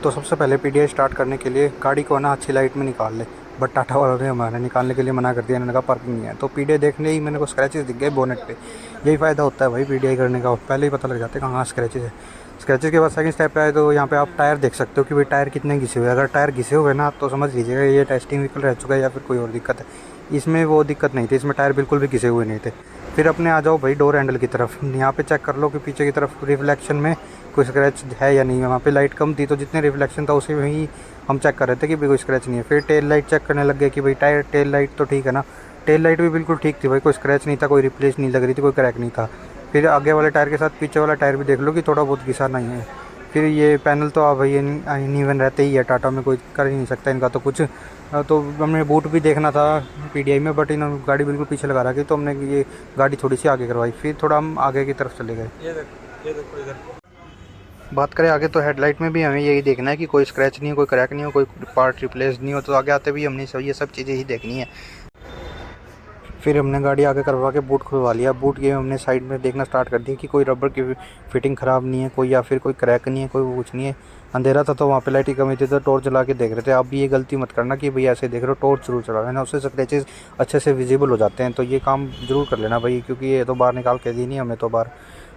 तो सबसे पहले पीडीआई स्टार्ट करने के लिए गाड़ी को ना अच्छी लाइट में निकाल ले। बट टाटा वालों ने हमारे निकालने के लिए मना कर दिया। इन्होंने कहा पार्किंग नहीं है। तो पीडीआई देखने ही मैंने को स्क्रैचेस दिख गए बोनेट पे। यही फ़ायदा होता है भाई पीडीआई करने का, पहले ही पता लग जाता है कहाँ स्क्रैचेस है। स्क्रैचेस के बाद सेकंड स्टेप पे आए तो यहाँ पे आप टायर देख सकते हो कि भाई टायर कितने घिसे हुए हैं। अगर टायर घिसे हुए ना तो समझ लीजिएगा ये टेस्टिंग व्हीकल रह चुका है या फिर कोई और दिक्कत है। इसमें वो दिक्कत नहीं थी, इसमें टायर बिल्कुल भी घिसे हुए नहीं थे। फिर अपने आ जाओ भाई डोर हैंडल की तरफ। यहाँ पे चेक कर लो कि पीछे की तरफ रिफ्लेक्शन में कोई स्क्रैच है या नहीं है। वहाँ पे लाइट कम थी तो जितने रिफ्लेक्शन था उसी में ही हम चेक कर रहे थे कि भाई कोई स्क्रैच नहीं है। फिर टेल लाइट चेक करने लग गए कि भाई टायर टेल लाइट तो ठीक है ना। टेल लाइट भी बिल्कुल ठीक थी भाई, कोई स्क्रैच नहीं था, कोई रिप्लेस नहीं लग रही थी, कोई क्रैक नहीं था। फिर आगे वाले टायर के साथ पीछे वाला टायर भी देख लो कि थोड़ा बहुत घिसा नहीं है। फिर ये पैनल तो आप भाई अनइवन रहते ही है, टाटा में कोई कर ही नहीं सकता इनका तो कुछ। तो हमने बूट भी देखना था पीडीआई में, बट इन्होंने गाड़ी बिल्कुल पीछे लगा रखी तो हमने ये गाड़ी थोड़ी सी आगे करवाई। फिर थोड़ा हम आगे की तरफ चले गए। ये देखो इधर बात करें आगे तो हेडलाइट में भी हमें यही देखना है कि कोई स्क्रैच नहीं हो, कोई क्रैक नहीं हो, कोई पार्ट रिप्लेस नहीं हो। तो आगे आते भी हमने सब ये सब चीज़ें ही देखनी है। फिर हमने गाड़ी आगे करवा के बूट खुलवा लिया। बूट ये हमने साइड में देखना स्टार्ट कर दिया कि कोई रबर की फिटिंग ख़राब नहीं है, कोई या फिर कोई क्रैक नहीं है, कोई कुछ नहीं है। अंधेरा था तो वहाँ पे लाइट की कमी थी तो टॉर्च जला के देख रहे थे। आप भी ये गलती मत करना कि भाई ऐसे देख रहे हो, टॉर्च जरूर चला लेना, उससे स्क्रैचेस अच्छे से विजिबल हो जाते हैं। तो ये काम जरूर कर लेना भाई, क्योंकि ये तो बाहर निकाल के दी नहीं हमें। तो बाहर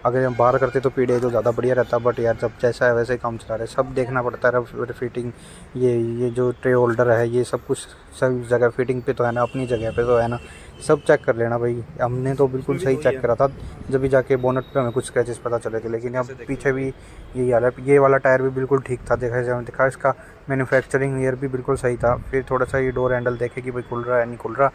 अगर हम बाहर करते तो पीडीआई तो ज़्यादा बढ़िया रहता, बट यार जब जैसा है वैसे ही काम चला रहे, सब देखना पड़ता है। रफ फिटिंग ये जो ट्रे होल्डर है ये सब कुछ सही जगह फिटिंग पे तो है ना, अपनी जगह पे तो है ना, सब चेक कर लेना भाई। हमने तो बिल्कुल सही चेक करा था, जब भी जाके बोनट पे हमें कुछ स्क्रैचेस पता चले थे। लेकिन अब पीछे भी यही हाल है। ये वाला टायर भी बिल्कुल ठीक था, देखा इसका मैन्युफैक्चरिंग ईयर भी बिल्कुल सही था। फिर थोड़ा सा ये डोर हैंडल देखे कि भाई खुल रहा है नहीं खुल रहा।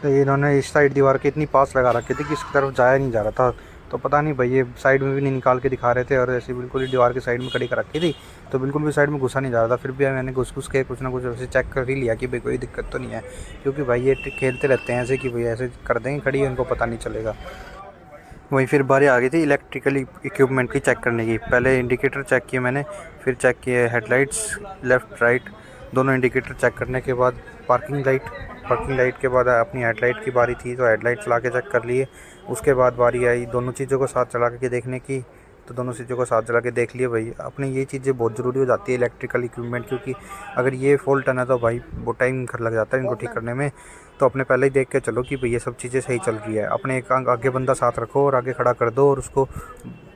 तो इन्होंने इस साइड दीवार के इतनी पास लगा रखी थी कि इस तरफ जाया नहीं जा रहा था। तो पता नहीं भाई ये साइड में भी नहीं निकाल के दिखा रहे थे और ऐसे बिल्कुल ही दीवार की साइड में खड़ी कर रखी थी, तो बिल्कुल भी साइड में घुसा नहीं जा रहा था। फिर भी मैंने घुस के कुछ ना कुछ ऐसे चेक कर ही लिया कि भाई कोई दिक्कत तो नहीं है, क्योंकि भाई ये खेलते रहते हैं ऐसे कि भाई ऐसे कर देंगे खड़ी, इनको पता नहीं चलेगा। वहीं फिर बारी आ गई थी इलेक्ट्रिकल इक्विपमेंट की चेक करने की। पहले इंडिकेटर चेक किए मैंने, फिर चेक किए हेडलाइट्स लेफ़्ट राइट दोनों इंडिकेटर चेक करने के बाद पार्किंग लाइट के बाद अपनी हेडलाइट की बारी थी तो हेडलाइट चला के चेक कर लिए। उसके बाद बारी आई दोनों चीज़ों को साथ चला के देखने की, तो दोनों चीज़ों को साथ चला के देख लिए भाई। अपने ये चीज़ें बहुत ज़रूरी हो जाती है इलेक्ट्रिकल इक्विपमेंट, क्योंकि अगर ये फॉल्ट है ना तो भाई वो टाइम लग जाता है इनको ठीक करने में। तो अपने पहले ही देख के चलो कि भाई ये सब चीज़ें सही चल रही है। अपने एक आगे बंदा साथ रखो और आगे खड़ा कर दो और उसको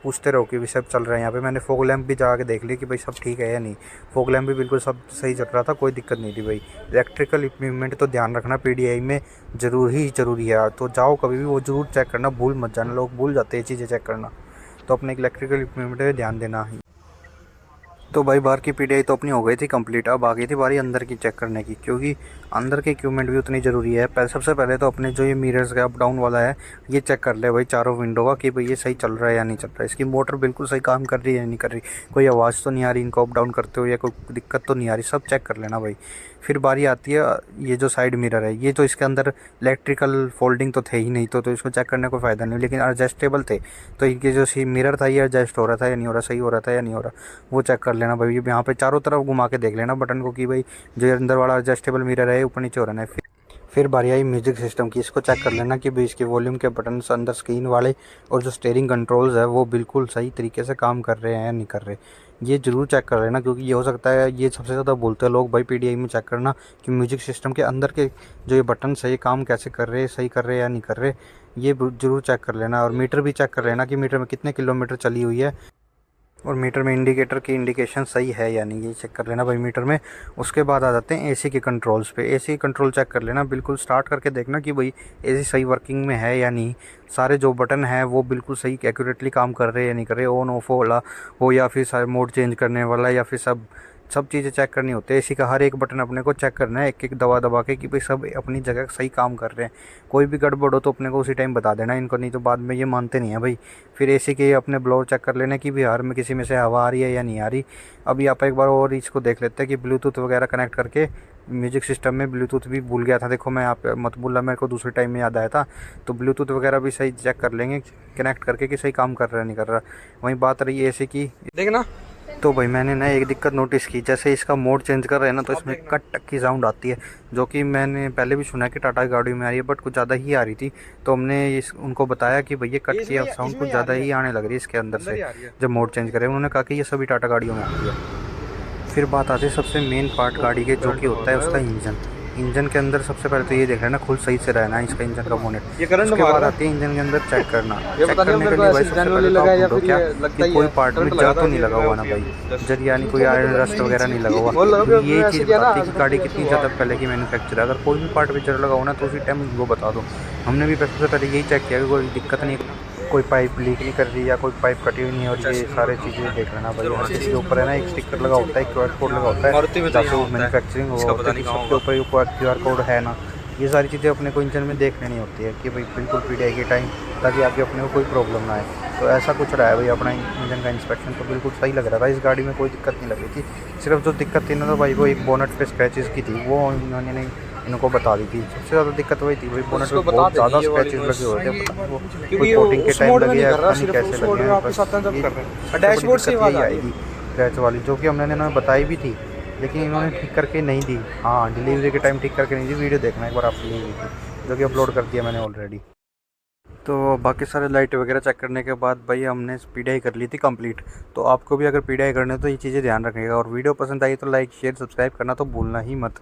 पूछते रहो कि भाई सब चल रहा है। यहाँ पे मैंने फॉग लैंप भी जा के देख ली कि भाई सब ठीक है या नहीं। फॉग लैंप भी बिल्कुल सब सही चल रहा था, कोई दिक्कत नहीं थी भाई। इलेक्ट्रिकल इक्विपमेंट तो ध्यान रखना पीडीआई में ज़रूरी है। तो जाओ कभी भी वो ज़रूर चेक करना, भूल मत जाना, लोग भूल जाते हैं चीज़ें चेक करना। तो अपने इलेक्ट्रिकल इक्विपमेंट पे ध्यान देना ही। तो भाई बाहर की पीडीआई तो अपनी हो गई थी कंप्लीट। अब आ गई थी बारी अंदर की चेक करने की, क्योंकि अंदर के इक्विपमेंट भी उतनी ज़रूरी है। सबसे पहले तो अपने जो ये मिरर्स का अप डाउन वाला है ये चेक कर ले भाई चारों विंडो का कि भाई ये सही चल रहा है या नहीं चल रहा है, इसकी मोटर बिल्कुल सही काम कर रही है या नहीं कर रही, कोई आवाज़ तो नहीं आ रही इनको अप डाउन करते हुए, या कोई दिक्कत तो नहीं आ रही, सब चेक कर लेना भाई। फिर बारी आती है ये जो साइड मिरर है, ये तो इसके अंदर इलेक्ट्रिकल फोल्डिंग तो थे ही नहीं, तो इसको चेक करने को फ़ायदा नहीं, लेकिन एडजस्टेबल थे। तो इनके जो मिरर था ये एडजस्ट हो रहा था या नहीं हो रहा, सही हो रहा था या नहीं हो रहा, वो चेक कर लेना भाई। यहाँ पे चारों तरफ घुमा के देख लेना बटन को कि भाई जो अंदर वाला एडजस्टेबल मिरर है ऊपर नीचे हो रहा है। फिर बारी आई म्यूज़िक सिस्टम की। इसको चेक कर लेना कि भाई इसके वॉल्यूम के बटन अंदर स्क्रीन वाले और जो स्टीयरिंग कंट्रोल्स है वो बिल्कुल सही तरीके से काम कर रहे हैं या नहीं कर रहे। ये ज़रूर चेक कर लेना, क्योंकि ये हो सकता है ये सबसे ज़्यादा बोलते हैं लोग भाई पीडीआई में चेक करना कि म्यूज़िक सिस्टम के अंदर के जो ये बटन है ये काम कैसे कर रहे हैं, सही कर रहे हैं या नहीं कर रहे। ये ज़रूर चेक कर लेना। और मीटर भी चेक कर लेना कि मीटर में कितने किलोमीटर चली हुई है और मीटर में इंडिकेटर की इंडिकेशन सही है या नहीं, ये चेक कर लेना भाई मीटर में। उसके बाद आ जाते हैं एसी के कंट्रोल्स पे। एसी कंट्रोल चेक कर लेना, बिल्कुल स्टार्ट करके देखना कि भाई एसी सही वर्किंग में है या नहीं, सारे जो बटन हैं वो बिल्कुल सही एक्यूरेटली काम कर रहे हैं या नहीं कर रहे, ऑन ऑफ वाला हो या फिर सारे मोड चेंज करने वाला, या फिर सब चीज़ें चेक करनी होती है। एसी का हर एक बटन अपने को चेक करना है एक एक दबा के कि भाई सब अपनी जगह सही काम कर रहे हैं। कोई भी गड़बड़ हो तो अपने को उसी टाइम बता देना इनको, नहीं तो बाद में ये मानते नहीं है भाई। फिर एसी के अपने ब्लोअर चेक कर लेना कि बिहार में किसी में से हवा आ रही है या नहीं आ रही। अभी आप एक बार और इसको देख लेते हैं कि ब्लूटूथ वगैरह कनेक्ट करके म्यूज़िक सिस्टम में ब्लूटूथ भी भूल गया था, देखो मैं आप मत भूलना, मेरे को दूसरे टाइम में याद आया था। तो ब्लूटूथ वगैरह भी सही चेक कर लेंगे कनेक्ट करके कि सही काम कर रहा है नहीं कर रहा। वहीं बात रही एसी की, देखना। तो भाई मैंने ना एक दिक्कत नोटिस की, जैसे इसका मोड चेंज कर रहे हैं ना तो इसमें कट टक की साउंड आती है, जो कि मैंने पहले भी सुना है कि टाटा गाड़ी में आ रही है, बट कुछ ज़्यादा ही आ रही थी। तो हमने उनको बताया कि भैया कट की साउंड कुछ ज़्यादा ही आने लग रही है इसके अंदर से जब मोड चेंज करें। उन्होंने कहा कि ये सभी टाटा गाड़ियों में आती है। फिर बात आती है सबसे मेन पार्ट गाड़ी के, जो कि होता है उसका इंजन। इंजन के अंदर सबसे पहले तो ये देख रहे हैं ना, खुल सही से रहना है इसका इंजन का बोनेट। ये करंट उसके मार बाद रहा आती है इंजन के अंदर चेक करना। ये चेक पता नहीं करने मेरे के को लिए ऐसे भाई सबसे जनरली पहले तो लगा आप या ढूंढो फिर क्या ये लगता कि ही कोई है पार्ट में करंट जर लगा तो था नहीं ये लगा हुआ ना भाई, जस्ट जर यानी कोई आयरन रस्ट वगैरह नहीं लगा हुआ। वो लगा क्योंकि फिर ये ऐसे चीज़ किया ना बताती है कि गाड़ी ऐसे कितनी हुआ। ज़्यादा पहले की मैन्युफैक्चर है। अगर कोई भी पार्ट में जर लगा हो ना तो उसी टाइम वो बता दो। हमने भी सबसे पहले यही चेक किया कि कोई दिक्कत नहीं, कोई पाइप लीक नहीं कर रही या कोई पाइप कटी हुई नहीं, और ये सारे चीज़ें देख लेना भाई। हर चीज़ के ऊपर है ना एक स्टिकर लगा होता है, QR कोड लगा होता है मारुति में तो जहाँ पे यहाँ वो होता है, मैन्युफैक्चरिंग हुआ इसका होता पता है, नहीं कि कहाँ सबके होगा। ऊपर QR कोड है ना। ये सारी चीज़ें अपने को इंजन में देख लेनी होती है कि भाई बिल्कुल PDI के टाइम, ताकि आगे अपने को कोई प्रॉब्लम ना आए। तो ऐसा कुछ रहा है भाई अपना इंजन का इंस्पेक्शन, तो बिल्कुल सही लग रहा था। इस गाड़ी में कोई दिक्कत नहीं लगी थी। सिर्फ जो दिक्कत थी ना तो भाई वो एक बोनट पे स्क्रैचेस की थी, वो इन्होंने नहीं इनको बता दी थी। सबसे ज़्यादा दिक्कत वही थी भाई, बस बोनट पे इसको बता बहुत देनी ज़्यादा ये वाली स्क्रैचेस नॉइस, लगे हुए थे। पता नहीं वो क्योंकि कोई ये कोटिंग के उस टाइम मोड में लगे नहीं या कर रहा, पता नहीं सिर्फ कैसे उस मोड लगे में हैं। वापस बस आता है जब ये कर रहे हैं सबसे बड़ी डैशबोर्ड से दिक्कत आवाज़ यही आ रही आएगी है। स्क्रैच वाली, जो कि हमने इन्होंने बताई भी थी, लेकिन इन्होंने ठीक करके नहीं दी। हाँ, डिलीवरी के टाइम ठीक करके नहीं दी। वीडियो देखना एक बार, आपको ली हुई थी जो कि अपलोड कर दिया मैंने ऑलरेडी। तो बाकी सारे लाइट वगैरह चेक करने के बाद भाई हमने PDI कर ली थी कंप्लीट। तो आपको भी अगर PDI करने हो तो ये चीज़ें ध्यान रखिएगा, और वीडियो पसंद आई तो लाइक शेयर सब्सक्राइब करना तो भूलना ही मत।